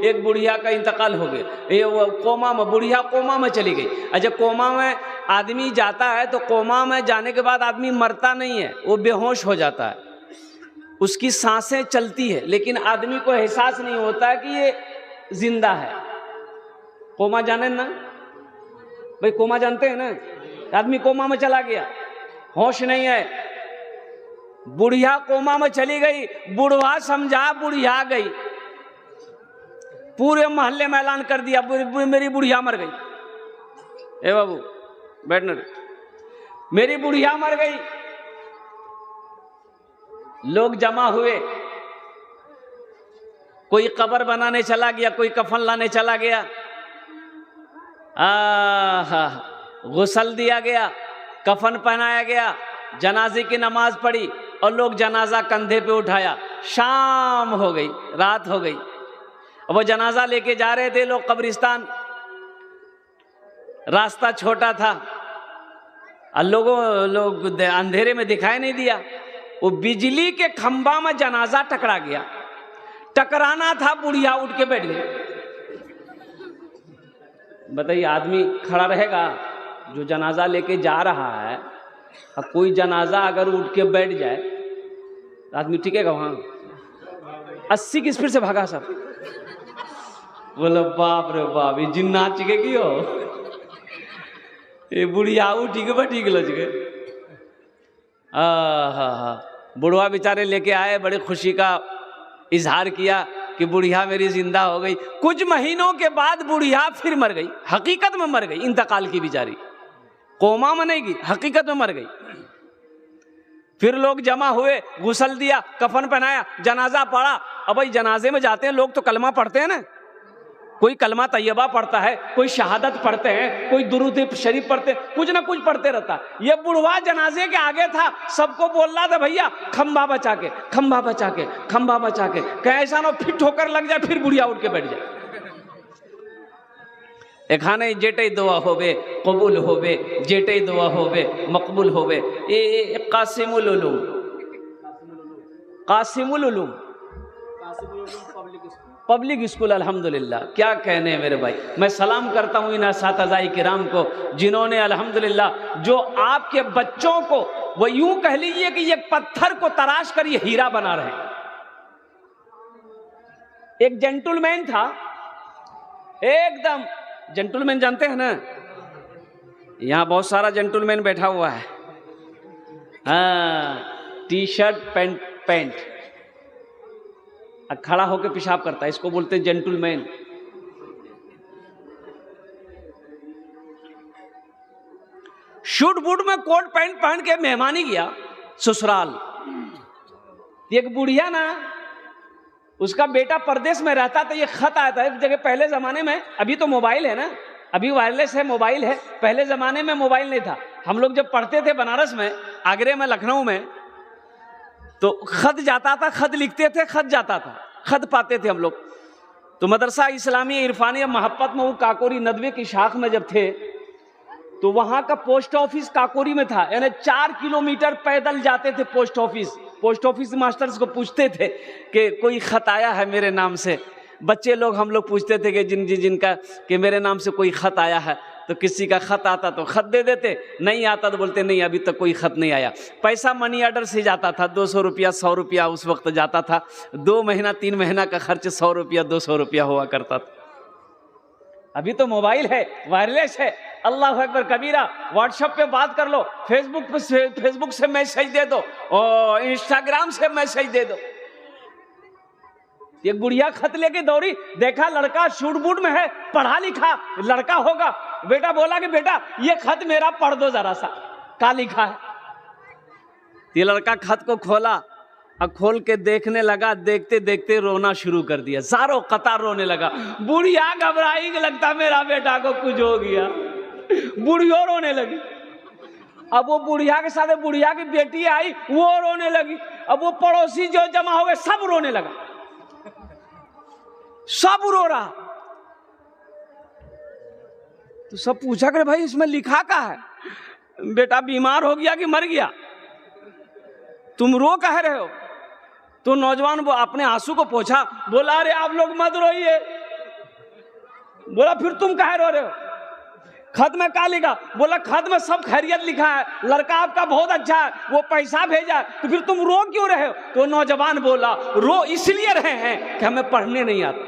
एक बुढ़िया का इंतकाल हो गया, ये वो कोमा में, बुढ़िया कोमा में चली गई। अच्छा, कोमा में आदमी जाता है तो कोमा में जाने के बाद आदमी मरता नहीं है, वो बेहोश हो जाता है, उसकी सांसें चलती है, लेकिन आदमी को एहसास नहीं होता कि ये जिंदा है। कोमा जाने ना भाई, कोमा जानते हैं ना, आदमी कोमा में चला गया, होश नहीं है। बुढ़िया कोमा में चली गई, बुढ़वा समझा बुढ़िया गई, पूरे मोहल्ले में ऐलान कर दिया मेरी बुढ़िया मर गई। ए बाबू बैठना, मेरी बुढ़िया मर गई। लोग जमा हुए, कोई कब्र बनाने चला गया, कोई कफन लाने चला गया, गुस्ल दिया गया, कफन पहनाया गया, जनाजे की नमाज पढ़ी और लोग जनाजा कंधे पे उठाया। शाम हो गई, रात हो गई, वो जनाजा लेके जा रहे थे लोग कब्रिस्तान, रास्ता छोटा था और लोग अंधेरे में दिखाई नहीं दिया। वो बिजली के खंभा में जनाजा टकरा गया, टकराना था, बुढ़िया उठ के बैठ गई। बताइए, आदमी खड़ा रहेगा जो जनाजा लेके जा रहा है, और कोई जनाजा अगर उठ के बैठ जाए तो आदमी टिकेगा वहां? 80 की स्पीड से भागा सब। बोलो बाप रे बाप, ये जिन्ना चिकेगी हो, ये बुढ़िया उठी के बैठी लच गए। बुढ़वा बेचारे लेके आए, बड़े खुशी का इजहार किया कि बुढ़िया मेरी जिंदा हो गई। कुछ महीनों के बाद बुढ़िया फिर मर गई, हकीकत में मर गई, इंतकाल की बेचारी, कोमा में नहीं गई, हकीकत में मर गई। फिर लोग जमा हुए, गुस्ल दिया, कफन पहनाया, जनाजा पढ़ा। अब भाई जनाजे में जाते हैं लोग तो कलमा पढ़ते हैं ना, कोई कलमा तैयबा पढ़ता है, कोई शहादत पढ़ते हैं, कोई दुरूद शरीफ पढ़ते, कुछ ना कुछ पढ़ते रहता। ये बुढ़वा जनाजे के आगे था, सबको बोल रहा था भैया खंभा बचा के, खंभा बचा के, खंभा बचा के, कैसा ना फिट होकर लग जाए, फिर बुढ़िया उठ के बैठ जाए। एखाने जेटे दुआ होवे कबूल होवे, जेटे दुआ होवे मकबूल होवे। ये कासिमुल उलूम, कासिमुल उलूम पब्लिक स्कूल, अल्हम्दुलिल्लाह। क्या कहने मेरे भाई, मैं सलाम करता हूँ इन असातिज़ाए किराम को जिन्होंने अल्हम्दुलिल्लाह जो आपके बच्चों को, वो यूं कह लीजिए कि ये पत्थर को तराश कर ये हीरा बना रहे हैं। एक जेंटलमैन था, एकदम जेंटलमैन, जानते हैं ना, यहां बहुत सारा जेंटलमैन बैठा हुआ है। हाँ, टी शर्ट पैंट खड़ा होकर पेशाब करता है, इसको बोलते हैं जेंटलमैन। शूट बूट में कोट पैंट पहन के मेहमानी गया ससुराल। एक बुढ़िया ना, उसका बेटा परदेश में रहता था, ये खत आया था एक जगह। पहले जमाने में, अभी तो मोबाइल है ना, अभी वायरलेस है, मोबाइल है, पहले जमाने में मोबाइल नहीं था। हम लोग जब पढ़ते थे बनारस में, आगरे में, लखनऊ में, तो खत जाता था, खत लिखते थे, खत जाता था, खत पाते थे हम लोग। तो मदरसा इस्लामी इरफानी महब्बत में, वो काकोरी नदवे की शाख में जब थे, तो वहां का पोस्ट ऑफिस काकोरी में था, यानी 4 किलोमीटर पैदल जाते थे post office. Post office masters को पूछते थे कि कोई खत आया है मेरे नाम से। बच्चे लोग, हम लोग पूछते थे कि जिनका कि मेरे नाम से कोई खत आया है, तो किसी का खत आता तो खत दे देते, नहीं आता तो बोलते नहीं अभी तक कोई खत नहीं आया। पैसा मनी ऑर्डर से जाता था, 200 रुपया 100 रुपया उस वक्त जाता था। 2 महीना 3 महीना का खर्च 100 रुपया 200 रुपया हुआ करता था। अभी तो मोबाइल है, वायरलेस है, अल्लाह अकबर कबीरा। व्हाट्सएप पे बात कर लो, फेसबुक से मैसेज दे दो और इंस्टाग्राम से मैसेज दे दो। एक गुड़िया खत लेके दौड़ी, देखा लड़का शूट बूट में है, पढ़ा लिखा लड़का होगा। बेटा बोला कि बेटा ये खत मेरा पढ़ दो जरा सा, क्या लिखा है। ये लड़का खत को खोला और खोल के देखने लगा, देखते देखते रोना शुरू कर दिया, सारों कतार रोने लगा। बुढ़िया घबराई कि लगता मेरा बेटा को कुछ हो गया, बुढ़िया रोने लगी। अब वो बुढ़िया के साथ बुढ़िया की बेटी आई, वो रोने लगी। अब वो पड़ोसी जो जमा हो गए, सब रोने लगा, सब रो रहा। तो सब पूछा कि भाई इसमें लिखा क्या है, बेटा बीमार हो गया कि मर गया, तुम रो कह रहे हो। तो नौजवान वो अपने आंसू को पोंछा, बोला अरे आप लोग मत रोइए, बोला फिर तुम काहे रो रहे हो? खत में क्या लिखा? बोला खत में सब खैरियत लिखा है, लड़का आपका बहुत अच्छा है, वो पैसा भेजा, तो फिर तुम रो क्यों रहे हो? तो नौजवान बोला रो इसलिए रहे हैं कि हमें पढ़ने नहीं आता,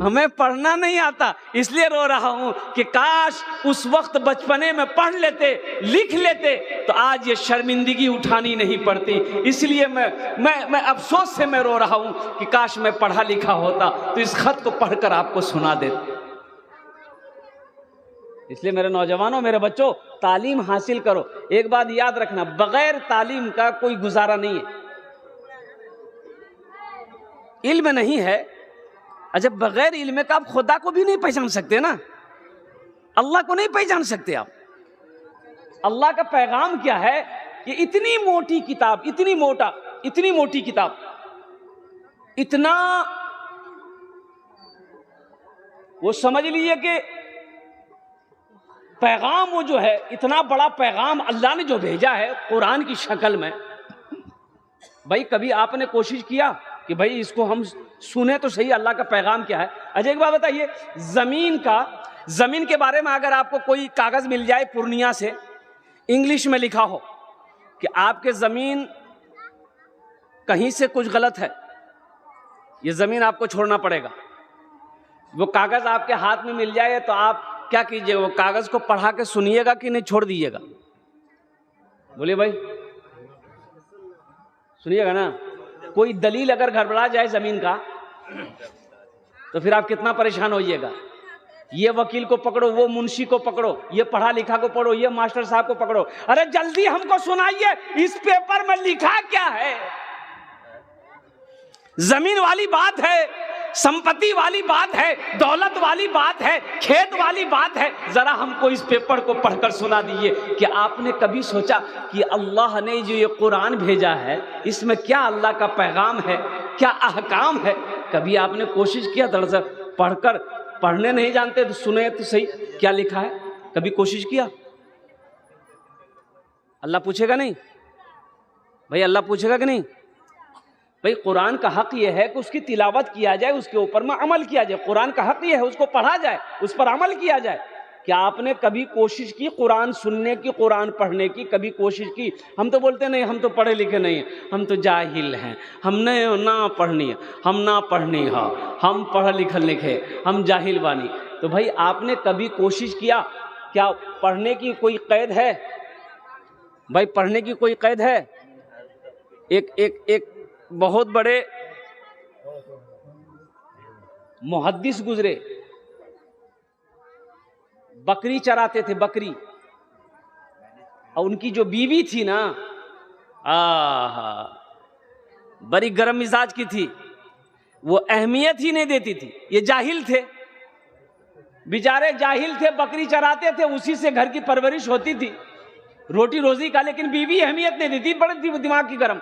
हमें पढ़ना नहीं आता, इसलिए रो रहा हूं कि काश उस वक्त बचपने में पढ़ लेते, लिख लेते, तो आज ये शर्मिंदगी उठानी नहीं पड़ती। इसलिए मैं अफसोस से मैं रो रहा हूं कि काश मैं पढ़ा लिखा होता तो इस खत को पढ़कर आपको सुना देता। इसलिए मेरे नौजवानों, मेरे बच्चों, तालीम हासिल करो। एक बात याद रखना, बगैर तालीम का कोई गुजारा नहीं है। इल्म नहीं है, अच्छा बगैर इल्म का आप खुदा को भी नहीं पहचान सकते ना, अल्लाह को नहीं पहचान सकते आप। अल्लाह का पैगाम क्या है कि इतनी मोटी किताब, इतनी मोटी किताब, इतना, वो समझ लीजिए कि पैगाम वो जो है, इतना बड़ा पैगाम अल्लाह ने जो भेजा है कुरान की शक्ल में। भाई कभी आपने कोशिश किया कि भाई इसको हम सुने तो सही, अल्लाह का पैगाम क्या है? अच्छा एक बात बताइए, जमीन के बारे में अगर आपको कोई कागज मिल जाए पूर्णिया से, इंग्लिश में लिखा हो कि आपके जमीन कहीं से कुछ गलत है, ये जमीन आपको छोड़ना पड़ेगा, वो कागज आपके हाथ में मिल जाए तो आप क्या कीजिएगा? वो कागज को पढ़ा के सुनिएगा कि नहीं छोड़ दीजिएगा? बोलिए भाई, सुनिएगा ना। कोई दलील अगर गड़बड़ा जाए जमीन का तो फिर आप कितना परेशान होइएगा। ये वकील को पकड़ो, वो मुंशी को पकड़ो, ये पढ़ा लिखा को पकड़ो, ये मास्टर साहब को पकड़ो, अरे जल्दी हमको सुनाइए इस पेपर में लिखा क्या है। जमीन वाली बात है, संपत्ति वाली बात है, दौलत वाली बात है, खेत वाली बात है, जरा हमको इस पेपर को पढ़कर सुना दीजिए कि आपने कभी सोचा कि अल्लाह ने जो ये कुरान भेजा है इसमें क्या अल्लाह का पैगाम है, क्या अहकाम है? कभी आपने कोशिश किया? दरअसल पढ़कर, पढ़ने नहीं जानते तो सुने तो सही क्या लिखा है, कभी कोशिश किया? अल्लाह पूछेगा नहीं भाई, अल्लाह पूछेगा कि नहीं? भाई कुरान का हक यह है कि उसकी तिलावत किया जाए, उसके ऊपर में अमल किया जाए। कुरान का हक यह है उसको पढ़ा जाए, उस पर अमल किया जाए। क्या आपने कभी कोशिश की कुरान सुनने की, कुरान पढ़ने की? कभी कोशिश की? हम तो बोलते नहीं, हम तो पढ़े लिखे नहीं हैं, हम तो जाहिल हैं, हमने ना पढ़नी है, हम ना पढ़नी है, हम पढ़ लिखल लिखे, हम जाहिल बानी। तो भाई आपने कभी कोशिश किया? क्या पढ़ने की कोई कैद है? भाई पढ़ने की कोई कैद है? एक बहुत बड़े मुहद्दिस गुजरे, बकरी चराते थे, बकरी, और उनकी जो बीवी थी ना, बड़ी गर्म मिजाज की थी, वो अहमियत ही नहीं देती थी। ये जाहिल थे, बेचारे जाहिल थे, बकरी चराते थे, उसी से घर की परवरिश होती थी, रोटी रोजी का, लेकिन बीवी अहमियत नहीं देती, बड़े दिमाग की गर्म।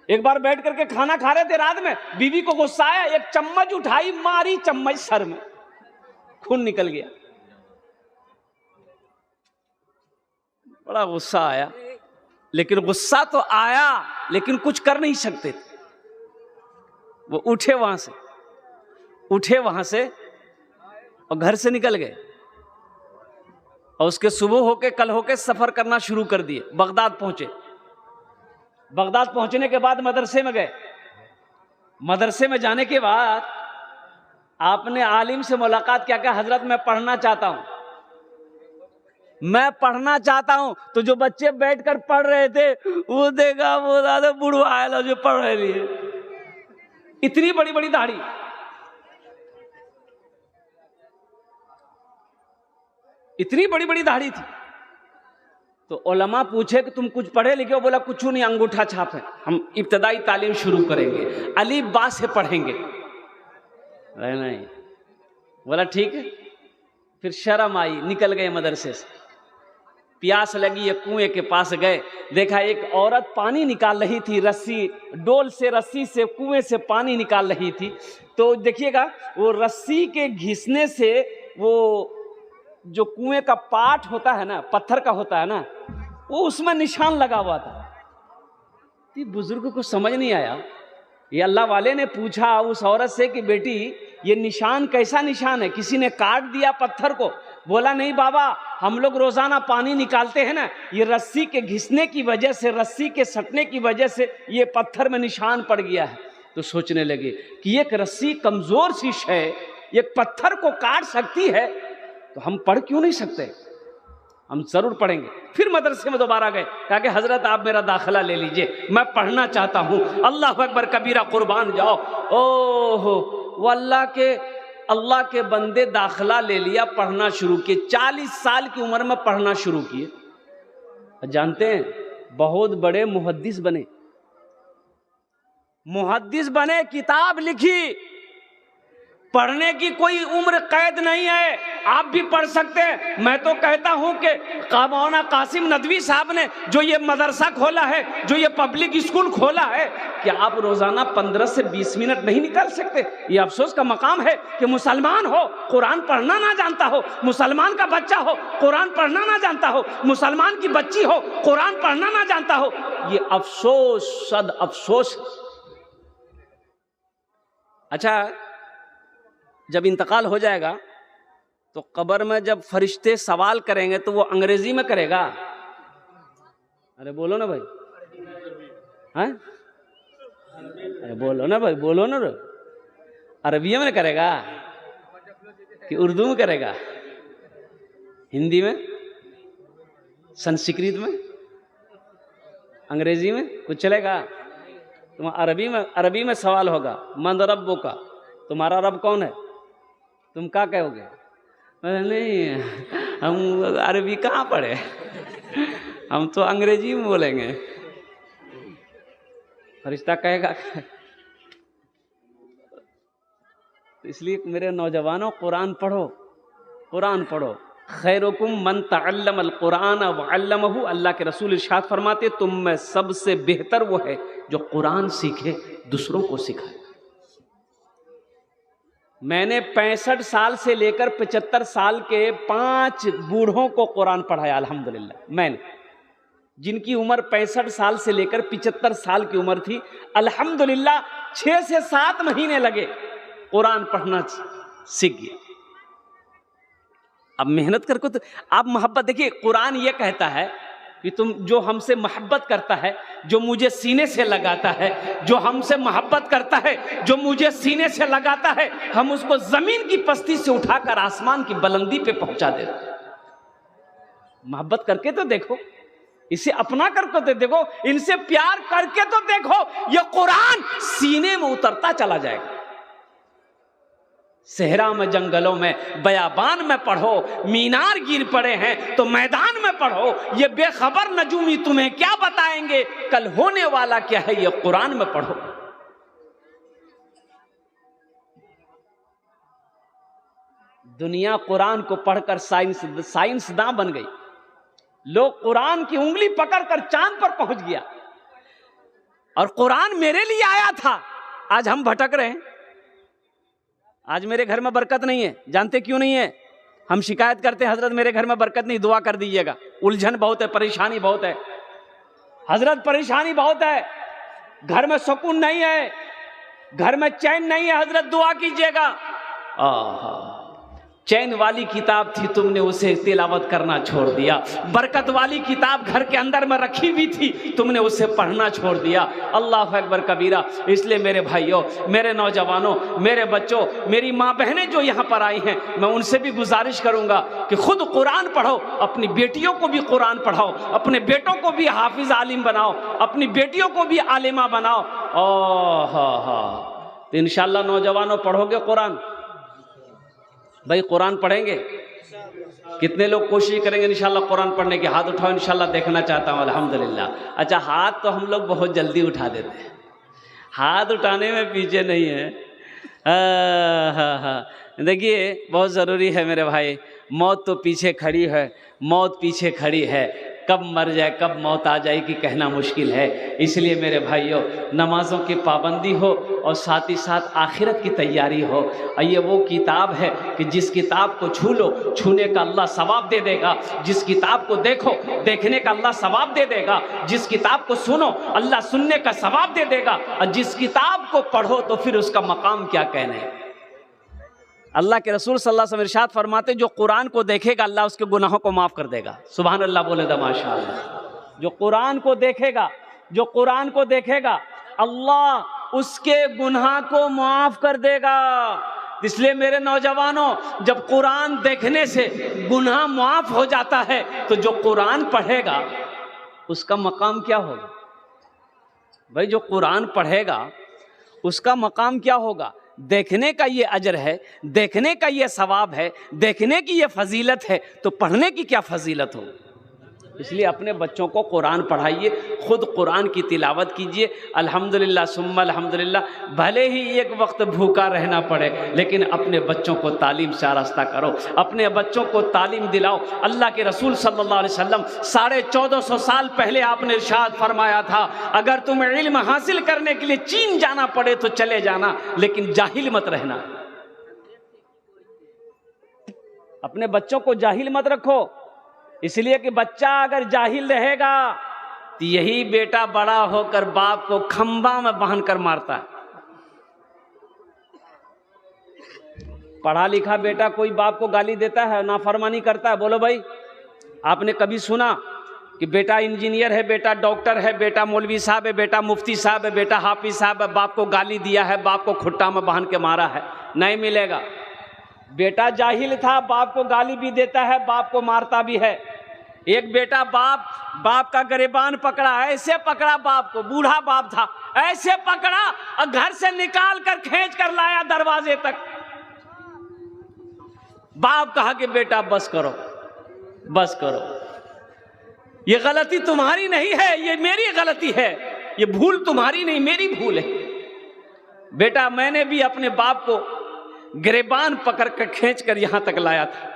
एक बार बैठ करके खाना खा रहे थे रात में, बीवी को गुस्सा आया, एक चम्मच उठाई, मारी चम्मच सर में, खून निकल गया। बड़ा गुस्सा आया, लेकिन गुस्सा तो आया लेकिन कुछ कर नहीं सकते थे। वो उठे वहां से और घर से निकल गए, और उसके सुबह होके, कल होके सफर करना शुरू कर दिए। बगदाद पहुंचे। बगदाद पहुंचने के बाद मदरसे में गए। मदरसे में जाने के बाद आपने आलिम से मुलाकात क्या कहा? हजरत मैं पढ़ना चाहता हूं, मैं पढ़ना चाहता हूं। तो जो बच्चे बैठकर पढ़ रहे थे वो देखा, वो दादा बुढ़वा आया जो पढ़ रहे थे, इतनी बड़ी बड़ी दाढ़ी, इतनी बड़ी बड़ी दाढ़ी थी। तो उलमा पूछे कि तुम कुछ पढ़े लिखे हो? बोला कुछ नहीं, अंगूठा छाप है, हम इब्तदाई तालीम शुरू करेंगे, अली बा से पढ़ेंगे। नहीं, बोला ठीक है। फिर शर्म आई, निकल गए मदरसे से। प्यास लगी, एक कुएं के पास गए, देखा एक औरत पानी निकाल रही थी, रस्सी से कुएं से पानी निकाल रही थी। तो देखिएगा, वो रस्सी के घिसने से वो जो कुएं का पाट होता है ना, पत्थर का होता है ना, वो उसमें निशान लगा हुआ था। बुजुर्ग को समझ नहीं आया, ये अल्लाह वाले ने पूछा उस औरत से कि बेटी ये निशान कैसा निशान है, किसी ने काट दिया पत्थर को? बोला नहीं बाबा, हम लोग रोजाना पानी निकालते हैं ना, ये रस्सी के घिसने की वजह से, रस्सी के सटने की वजह से ये पत्थर में निशान पड़ गया है। तो सोचने लगे कि एक रस्सी कमजोर सी शय एक पत्थर को काट सकती है, तो हम पढ़ क्यों नहीं सकते? हम जरूर पढ़ेंगे। फिर मदरसे में दोबारा गए, कहा कि हजरत आप मेरा दाखिला ले लीजिए, मैं पढ़ना चाहता हूँ। अल्लाह अकबर कबीरा, कुर्बान जाओ। ओहो, वो अल्लाह के बंदे दाखिला ले लिया, पढ़ना शुरू किए। 40 साल की उम्र में पढ़ना शुरू किए। जानते हैं, बहुत बड़े मुहद्दिस बने, किताब लिखी। पढ़ने की कोई उम्र कैद नहीं है, आप भी पढ़ सकते हैं। मैं तो कहता हूं कि मौलाना कासिम नदवी साहब ने जो ये मदरसा खोला है, जो ये पब्लिक स्कूल खोला है, कि आप रोजाना 15 से 20 मिनट नहीं निकाल सकते? ये अफसोस का मकाम है कि मुसलमान हो, कुरान पढ़ना ना जानता हो, मुसलमान का बच्चा हो, कुरान पढ़ना ना जानता हो, मुसलमान की बच्ची हो, कुरान पढ़ना ना जानता हो। ये अफसोस, सद अफसोस। अच्छा, जब इंतकाल हो जाएगा तो कब्र में जब फरिश्ते सवाल करेंगे तो वो अंग्रेजी में करेगा? अरे बोलो ना भाई, हैं? अरे बोलो ना भाई, बोलो ना। अरबी में करेगा कि उर्दू में करेगा? हिंदी में, संस्कृत में, अंग्रेजी में कुछ चलेगा? तुम अरबी में सवाल होगा, मन रब्बो का, तुम्हारा रब कौन है? तुम क्या कहोगे? नहीं, हम अरबी कहाँ पढ़े, हम तो अंग्रेजी में बोलेंगे। फरिश्ता कहेगा। तो इसलिए मेरे नौजवानों, कुरान पढ़ो, कुरान पढ़ो। खैरुकुम मन तअल्लम अल कुरान व अल्लमहु, अल्लाह के रसूल इरशाद फरमाते, तुम में सबसे बेहतर वो है जो कुरान सीखे, दूसरों को सिखाए। मैंने 65 साल से लेकर 75 साल के 5 बूढ़ों को कुरान पढ़ाया, अल्हम्दुलिल्लाह। मैंने, जिनकी उम्र 65 साल से लेकर 75 साल की उम्र थी, अल्हम्दुलिल्लाह 6 से 7 महीने लगे, कुरान पढ़ना सीख गया। अब मेहनत करके तो आप मोहब्बत, देखिए कुरान ये कहता है कि तुम, जो हमसे मोहब्बत करता है, जो मुझे सीने से लगाता है, जो हमसे मोहब्बत करता है, जो मुझे सीने से लगाता है, हम उसको जमीन की पस्ती से उठाकर आसमान की बुलंदी पे पहुंचा देते हैं। मोहब्बत करके तो देखो, इसे अपना करके तो देखो, इनसे प्यार करके तो देखो, ये कुरान सीने में उतरता चला जाएगा। सहरा में, जंगलों में, बयाबान में पढ़ो, मीनार गिर पड़े हैं तो मैदान में पढ़ो। ये बेखबर नजूमी तुम्हें क्या बताएंगे, कल होने वाला क्या है, ये कुरान में पढ़ो। दुनिया कुरान को पढ़कर साइंसदान बन गई। लोग कुरान की उंगली पकड़कर चांद पर पहुंच गया। और कुरान मेरे लिए आया था, आज हम भटक रहे हैं। आज मेरे घर में बरकत नहीं है, जानते क्यों नहीं है? हम शिकायत करते हैं, हजरत मेरे घर में बरकत नहीं, दुआ कर दीजिएगा। उलझन बहुत है, परेशानी बहुत है हजरत, परेशानी बहुत है, घर में सुकून नहीं है, घर में चैन नहीं है, हजरत दुआ कीजिएगा। चैन वाली किताब थी, तुमने उसे तिलावत करना छोड़ दिया। बरकत वाली किताब घर के अंदर में रखी हुई थी, तुमने उसे पढ़ना छोड़ दिया। अल्लाह अकबर कबीरा। इसलिए मेरे भाइयों, मेरे नौजवानों, मेरे बच्चों, मेरी माँ बहनें जो यहाँ पर आई हैं, मैं उनसे भी गुजारिश करूँगा कि खुद कुरान पढ़ो, अपनी बेटियों को भी कुरान पढ़ाओ, अपने बेटों को भी हाफिज आलिम बनाओ, अपनी बेटियों को भी आलिमा बनाओ। तो इंशाअल्लाह नौजवानों पढ़ोगे कुरान? भाई कुरान पढ़ेंगे? कितने लोग कोशिश करेंगे इंशाल्लाह कुरान पढ़ने की? हाथ उठाओ, इंशाल्लाह देखना चाहता हूँ। अल्हम्दुलिल्लाह। अच्छा, हाथ तो हम लोग बहुत जल्दी उठा देते हैं, हाथ उठाने में पीछे नहीं है। देखिए बहुत ज़रूरी है मेरे भाई, मौत तो पीछे खड़ी है, मौत पीछे खड़ी है, कब मर जाए, कब मौत आ जाए कि कहना मुश्किल है। इसलिए मेरे भाइयों, नमाजों की पाबंदी हो और साथ ही साथ आखिरत की तैयारी हो। और ये वो किताब है कि जिस किताब को छू लो, छूने का अल्लाह सवाब दे देगा। जिस किताब को देखो, देखने का अल्लाह सवाब दे देगा। जिस किताब को सुनो, अल्लाह सुनने का सवाब दे देगा। और जिस किताब को पढ़ो तो फिर उसका मकाम क्या कहने। अल्लाह के रसूल सल्लल्लाहु अलैहि वसल्लम इरशाद फरमाते, जो कुरान को देखेगा अल्लाह उसके गुनाहों को माफ कर देगा। सुभान अल्लाह बोले तो माशाअल्लाह। जो कुरान को देखेगा, जो कुरान को देखेगा, अल्लाह उसके गुनाह को माफ कर देगा। इसलिए मेरे नौजवानों, जब कुरान देखने से गुनाह माफ हो जाता है तो जो कुरान पढ़ेगा उसका मकाम क्या होगा भाई? जो कुरान पढ़ेगा उसका मकाम क्या होगा? देखने का ये अजर है, देखने का ये सवाब है, देखने की ये फजीलत है, तो पढ़ने की क्या फजीलत हो। इसलिए अपने बच्चों को कुरान पढ़ाइए, खुद कुरान की तिलावत कीजिए। अल्हम्दुलिल्लाह सुम्मा अल्हम्दुलिल्लाह। भले ही एक वक्त भूखा रहना पड़े, लेकिन अपने बच्चों को तालीम से आरास्ता करो, अपने बच्चों को तालीम दिलाओ। अल्लाह के रसूल सल्लल्लाहु अलैहि वसल्लम 1450 साल पहले आपने इरशाद फरमाया था, अगर तुम्हें इल्म हासिल करने के लिए चीन जाना पड़े तो चले जाना, लेकिन जाहिल मत रहना। अपने बच्चों को जाहिल मत रखो, इसलिए कि बच्चा अगर जाहिल रहेगा तो यही बेटा बड़ा होकर बाप को खंबा में बांधकर मारता है। पढ़ा लिखा बेटा कोई बाप को गाली देता है, नाफरमानी करता है? बोलो भाई, आपने कभी सुना कि बेटा इंजीनियर है, बेटा डॉक्टर है, बेटा मौलवी साहब है, बेटा मुफ्ती साहब है, बेटा हाफिज साहब है, बाप को गाली दिया है, बाप को खुट्टा में बांध के मारा है? नहीं मिलेगा। बेटा जाहिल था, बाप को गाली भी देता है, बाप को मारता भी है। एक बेटा बाप का गिरबान पकड़ा, ऐसे पकड़ा बाप को, बूढ़ा बाप था, ऐसे पकड़ा और घर से निकाल कर खींच कर लाया दरवाजे तक। बाप कहा कि बेटा बस करो, बस करो, ये गलती तुम्हारी नहीं है, ये मेरी गलती है, ये भूल तुम्हारी नहीं मेरी भूल है। बेटा मैंने भी अपने बाप को गिरबान पकड़ कर खींच कर यहां तक लाया था,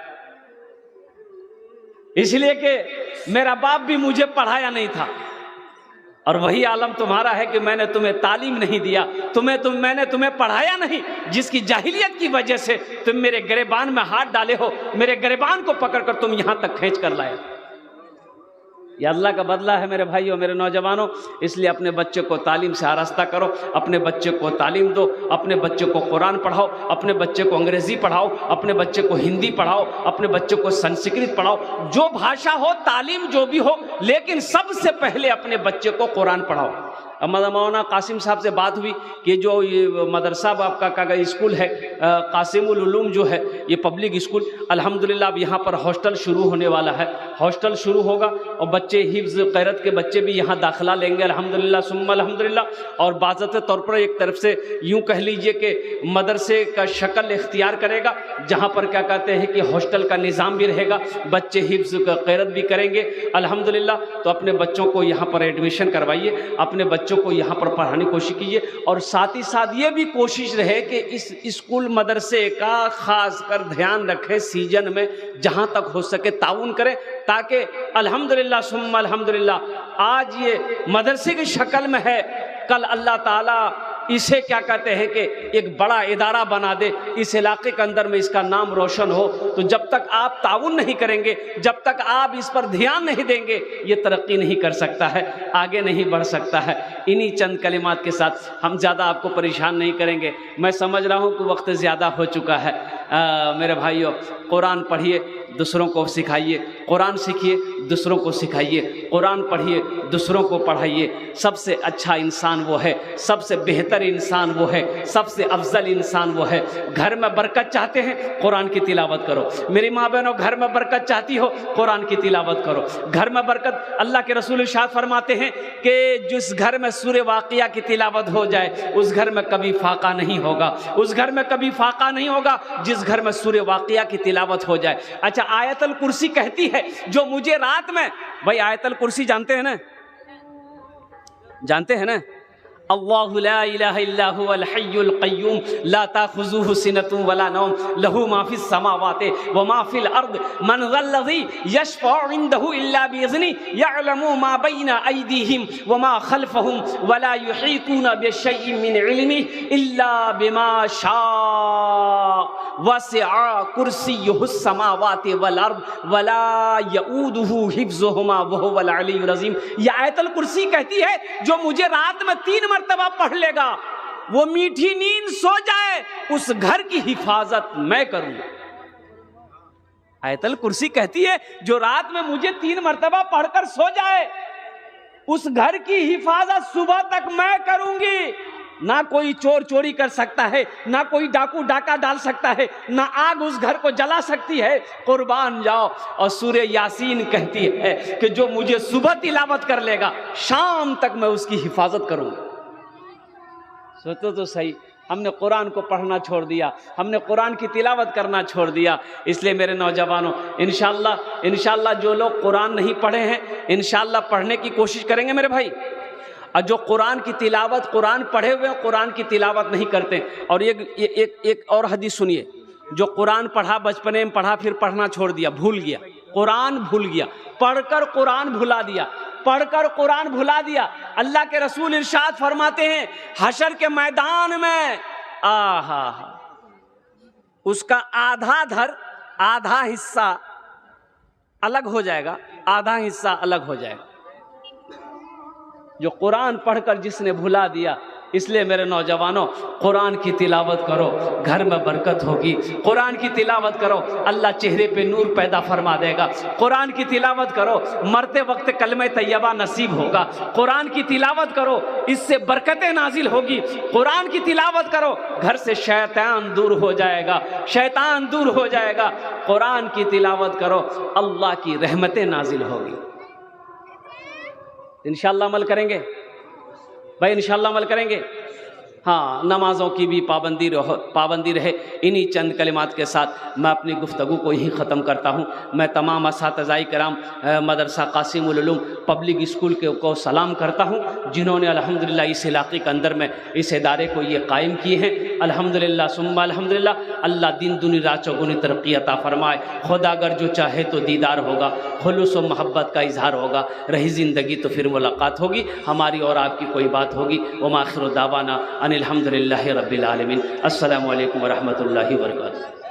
इसलिए कि मेरा बाप भी मुझे पढ़ाया नहीं था। और वही आलम तुम्हारा है कि मैंने तुम्हें तालीम नहीं दिया, मैंने तुम्हें पढ़ाया नहीं, जिसकी जाहिलियत की वजह से तुम मेरे गिरबान में हाथ डाले हो, मेरे गिरबान को पकड़कर तुम यहां तक खींच कर लाए। ये अल्लाह का बदला है मेरे भाइयों, मेरे नौजवानों। इसलिए अपने बच्चे को तालीम से आरास्ता करो, अपने बच्चे को तालीम दो, अपने बच्चे को कुरान पढ़ाओ, अपने बच्चे को अंग्रेजी पढ़ाओ, अपने बच्चे को हिंदी पढ़ाओ, अपने बच्चे को संस्कृत पढ़ाओ, जो भाषा हो, तालीम जो भी हो, लेकिन सबसे पहले अपने बच्चे को कुरान पढ़ाओ। मौलाना कासिम साहब से बात हुई कि जो ये मदरसा आपका स्कूल है, कासिमुल उलूम जो है, ये पब्लिक स्कूल, अल्हम्दुलिल्लाह अब यहाँ पर हॉस्टल शुरू होने वाला है। हॉस्टल शुरू होगा और बच्चे हिफ्ज़ क़ैरत के बच्चे भी यहाँ दाखिला लेंगे अल्हम्दुलिल्लाह सुम्मा अल्हम्दुलिल्लाह। और बाज़ाते तौर पर एक तरफ से यूँ कह लीजिए कि मदरसे का शक्ल इख्तियार करेगा, जहाँ पर क्या कहते हैं कि हॉस्टल का निज़ाम भी रहेगा, बच्चे हिफ्ज़ क़ैरत भी करेंगे अल्हम्दुलिल्लाह। तो अपने बच्चों को यहाँ पर एडमिशन करवाइए, अपने बच्चों को यहाँ पर पढ़ाने की कोशिश कीजिए। और साथ ही साथ ये भी कोशिश रहे कि इस स्कूल मदरसे का खास कर ध्यान रखें, सीजन में जहाँ तक हो सके ताउन करें, ताकि अल्हम्दुलिल्लाह सुम्मा अल्हम्दुलिल्लाह आज ये मदरसे की शक्ल में है, कल अल्लाह ताला इसे क्या कहते हैं कि एक बड़ा इदारा बना दे, इस इलाके के अंदर में इसका नाम रोशन हो। तो जब तक आप ताउन नहीं करेंगे, जब तक आप इस पर ध्यान नहीं देंगे, ये तरक्की नहीं कर सकता है, आगे नहीं बढ़ सकता है। इन्हीं चंद कलिमात के साथ हम ज़्यादा आपको परेशान नहीं करेंगे। मैं समझ रहा हूँ कि वक्त ज़्यादा हो चुका है। मेरे भाइयों, कुरान पढ़िए, दूसरों को सिखाइए, कुरान सीखिए, दूसरों को सिखाइए, कुरान पढ़िए, दूसरों को पढ़ाइए। सबसे अच्छा इंसान वो है, सबसे बेहतर इंसान वो है, सबसे अफजल इंसान वो है। घर में बरकत चाहते हैं, कुरान की तिलावत करो। मेरी माँ बहनों, घर में बरकत चाहती हो, कुरान की तिलावत करो। घर में बरकत, अल्लाह के रसूल इरशाद फरमाते हैं कि जिस घर में सूरे वाक़िया की तिलावत हो जाए, उस घर में कभी फाका नहीं होगा, उस घर में कभी फाका नहीं होगा जिस घर में सूरे वाक़िया की तिलावत हो जाए। अच्छा, आयतल कुर्सी कहती है, जो मुझे रात में, भाई आयतल कुर्सी जानते हैं ना, जानते हैं ना, अल्लाहु ला इलाहा इल्ला हुवल हय्युल क़य्यूम ला ताख़ुज़ुहु सिनतुन वला नौम लहू मा फ़िस समावाति व मा फ़िल अर्द मन ज़ल्लज़ी यशफ़अु इंदहु इल्ला बिइज़्नि यअलमु मा बैना अयदीहिम व मा ख़ल्फ़हुम वला युहीतूना बिशैइन मिन इल्मिहि इल्ला बिमा शाअ वसिअ कुर्सियुहुस समावाति वल अर्द वला यऊदुहु हिफ़्ज़ुहुमा व हुवल अलिय्युल अज़ीम। यह आयतुल कुर्सी कहती है जो मुझे रात में 3 मरतबा पढ़ लेगा वो मीठी नींद सो जाए, उस घर की हिफाजत मैं करूंगा। आयतुल कुर्सी कहती है जो रात में मुझे 3 मरतबा पढ़कर सो जाए उस घर की हिफाजत सुबह तक मैं करूंगी। ना कोई चोर चोरी कर सकता है, ना कोई डाकू डाका डाल सकता है, ना आग उस घर को जला सकती है। कुर्बान जाओ। और सूरह यासीन कहती है कि जो मुझे सुबह तिलावत कर लेगा शाम तक मैं उसकी हिफाजत करूंगा। सोचो तो सही, हमने कुरान को पढ़ना छोड़ दिया, हमने कुरान की तिलावत करना छोड़ दिया। इसलिए मेरे नौजवानों, इंशाअल्लाह जो लोग कुरान नहीं पढ़े हैं इंशाअल्लाह पढ़ने की कोशिश करेंगे मेरे भाई। और जो कुरान की तिलावत, कुरान पढ़े हुए हैं कुरान की तिलावत नहीं करते। और एक और हदीस सुनिए, जो कुरान पढ़ा बचपने में पढ़ा फिर पढ़ना छोड़ दिया, भूल गया, कुरान भूल गया, पढ़कर कुरान भुला दिया, पढ़कर कुरान भुला दिया। अल्लाह के रसूल इरशाद फरमाते हैं हशर के मैदान में आहा उसका आधा हिस्सा अलग हो जाएगा, आधा हिस्सा अलग हो जाएगा जो कुरान पढ़कर जिसने भुला दिया। इसलिए मेरे नौजवानों, कुरान की तिलावत करो, घर में बरकत होगी। कुरान की तिलावत करो, अल्लाह चेहरे पे नूर पैदा फरमा देगा। कुरान की तिलावत करो, मरते वक्त कलमे तैयबा नसीब होगा। कुरान की तिलावत करो, इससे बरकतें नाजिल होगी। कुरान की तिलावत करो, घर से शैतान दूर हो जाएगा, शैतान दूर हो जाएगा। कुरान की तिलावत करो, अल्लाह की रहमतें नाजिल होगी। इंशाअल्लाह अमल करेंगे भाई, इंशाअल्लाह अमल करेंगे। हाँ, नमाज़ों की भी पाबंदी रहे। इन्हीं चंद कलिमात के साथ मैं अपनी गुफ्तगू को यहीं ख़त्म करता हूँ। मैं तमाम असातिज़ाए किराम मदरसा कासिमुल उलूम पब्लिक स्कूल को सलाम करता हूँ जिन्होंने अल्हम्दुलिल्लाह इस इलाक़े के अंदर में इस इदारे को ये कायम किए हैं। अल्हम्दुलिल्लाह सुम्मा अल्हम्दुलिल्लाह। अल्लाह दिन दुनिया चौगुनी तरक्की अता फरमाए। खुदा अगर जो चाहे तो दीदार होगा, खुलूस व मोहब्बत का इजहार होगा, रही ज़िंदगी तो फिर मुलाकात होगी, हमारी और आपकी कोई बात होगी। व आखिर दावाना अनिल हम्दुलिल्लाहि रब्बिल आलमीन। अस्सलामु अलैकुम व रहमतुल्लाहि व बरकातुहू।